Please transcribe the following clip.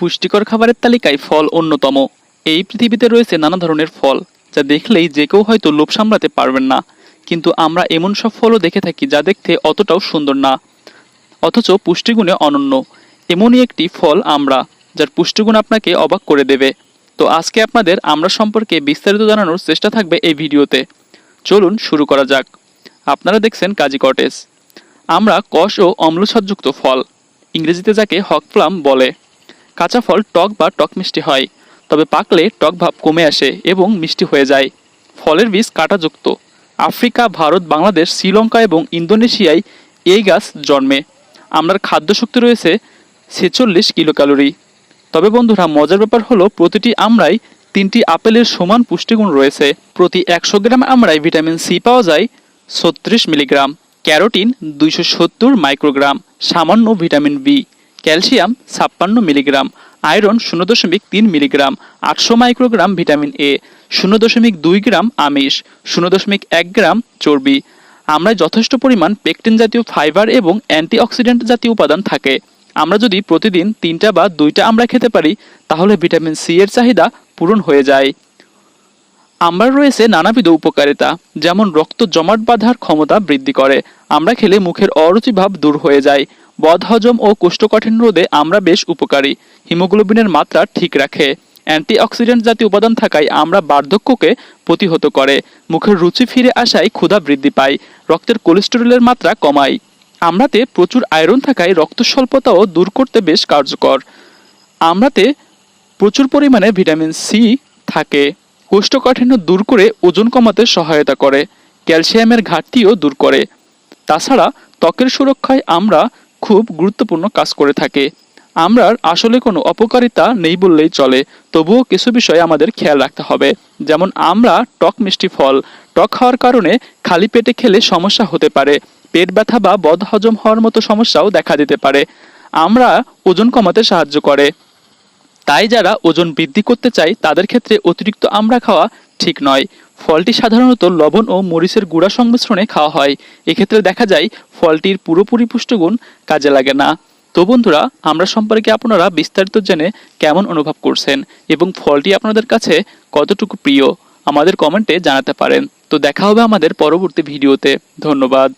পুষ্টিকর খাবারের তালিকায় ফল অন্যতম। এই পৃথিবীতে রয়েছে নানা ধরনের ফল, যা দেখলেই যে কেউ হয়তো লোভ সামলাতে পারবেন না। কিন্তু আমরা এমন সব ফলও দেখে থাকি যা দেখতে অতটাও সুন্দর না, অথচ পুষ্টিগুণে অনন্য। এমনই একটি ফল আমরা, যার পুষ্টিগুণ আপনাকে অবাক করে দেবে। তো আজকে আপনাদের আমরা সম্পর্কে বিস্তারিত জানানোর চেষ্টা থাকবে এই ভিডিওতে। চলুন শুরু করা যাক। আপনারা দেখছেন কাজী কটেজ। আমরা কষ ও অম্লস্বরযুক্ত ফল, ইংরেজিতে যাকে হক প্লাম বলে। কাঁচা ফল টক বা টক মিষ্টি হয়, তবে পাকলে টক ভাব কমে আসে এবং মিষ্টি হয়ে যায়। ফলের বীজ কাঁটাযুক্ত। আফ্রিকা, ভারত, বাংলাদেশ, শ্রীলঙ্কা এবং ইন্দোনেশিয়ায় এই গাছ জন্মে। আমরার খাদ্যশক্তি রয়েছে 46 কিলো ক্যালোরি। তবে বন্ধুরা, মজার ব্যাপার হলো প্রতিটি আমরাই 3টি আপেলের সমান পুষ্টিগুণ রয়েছে। প্রতি 100 গ্রাম আমরায় ভিটামিন সি পাওয়া যায় 36 মিলিগ্রাম, ক্যারোটিন 270 মাইক্রোগ্রাম, সামান্য vitamin B, calcium 56 milligram, iron 0.3 milligram, 800 microgram vitamin A, 0.2 gram আমিষ, 0.1 গ্রাম চর্বি। আমরায় যথেষ্ট পরিমাণ পেকটিন জাতীয় ফাইবার এবং অ্যান্টিঅক্সিডেন্ট জাতীয় উপাদান থাকে। আমরা যদি প্রতিদিন 3টা বা 2টা আমড়া খেতে পারি, তাহলে ভিটামিন সি এর চাহিদা পূরণ হয়ে যায়। আমড়ার রয়েছে নানাবিধ উপকারিতা, যেমন রক্ত জমাট বাঁধার ক্ষমতা বৃদ্ধি করে। আমড়া খেলে মুখের অরুচি ভাব দূর হয়ে যায়। বদহজম ও কোষ্ঠকাঠিন্য রোধে আমড়া বেশ উপকারী। হিমোগ্লোবিনের মাত্রা ঠিক রাখে। অ্যান্টিঅক্সিডেন্ট জাতীয় উপাদান থাকায় আমড়া বার্ধক্যকে প্রতিহত করে। মুখের রুচি ফিরে আসায় ক্ষুধা বৃদ্ধি পায়। রক্তের কোলেস্টেরলের মাত্রা কমায়। আমড়াতে প্রচুর আয়রন থাকায় রক্ত স্বল্পতাও দূর করতে বেশ কার্যকর। আমড়াতে প্রচুর পরিমাণে ভিটামিন সি থাকে। কোষ্ঠকাঠিন্য দূর করে ওজন কমাতে সহায়তা করে। ক্যালসিয়ামের ঘাটতিও দূর করে। তাছাড়া ত্বকের সুরক্ষায় আমরা খুব গুরুত্বপূর্ণ কাজ করে থাকে। আমরার আসলে কোনো অপকারিতা নেই বললেই চলে, তবুও কিছু বিষয় আমাদের খেয়াল রাখতে হবে। যেমন আমরা টক মিষ্টি ফল, টক খাওয়ার কারণে খালি পেটে খেলে সমস্যা হতে পারে। পেট ব্যথা বা বদহজম হওয়ার মতো সমস্যাও দেখা দিতে পারে। আমরা ওজন কমাতে সাহায্য করে। তাই যারা ওজন বৃদ্ধি করতে চায় তাদের ক্ষেত্রে অতিরিক্ত আমড়া খাওয়া ঠিক নয়। ফলটি সাধারণত লবণ ও মরিচের গুঁড়া সংমিশ্রণে খাওয়া হয়। এক্ষেত্রে দেখা যায় ফলটির পুরোপুরি পুষ্টিগুণ কাজে লাগে না। তো বন্ধুরা, আমরা সম্পর্কে আপনারা বিস্তারিত জেনে কেমন অনুভব করছেন এবং ফলটি আপনাদের কাছে কতটুকু প্রিয় আমাদের কমেন্টে জানাতে পারেন। তো দেখা হবে আমাদের পরবর্তী ভিডিওতে। ধন্যবাদ।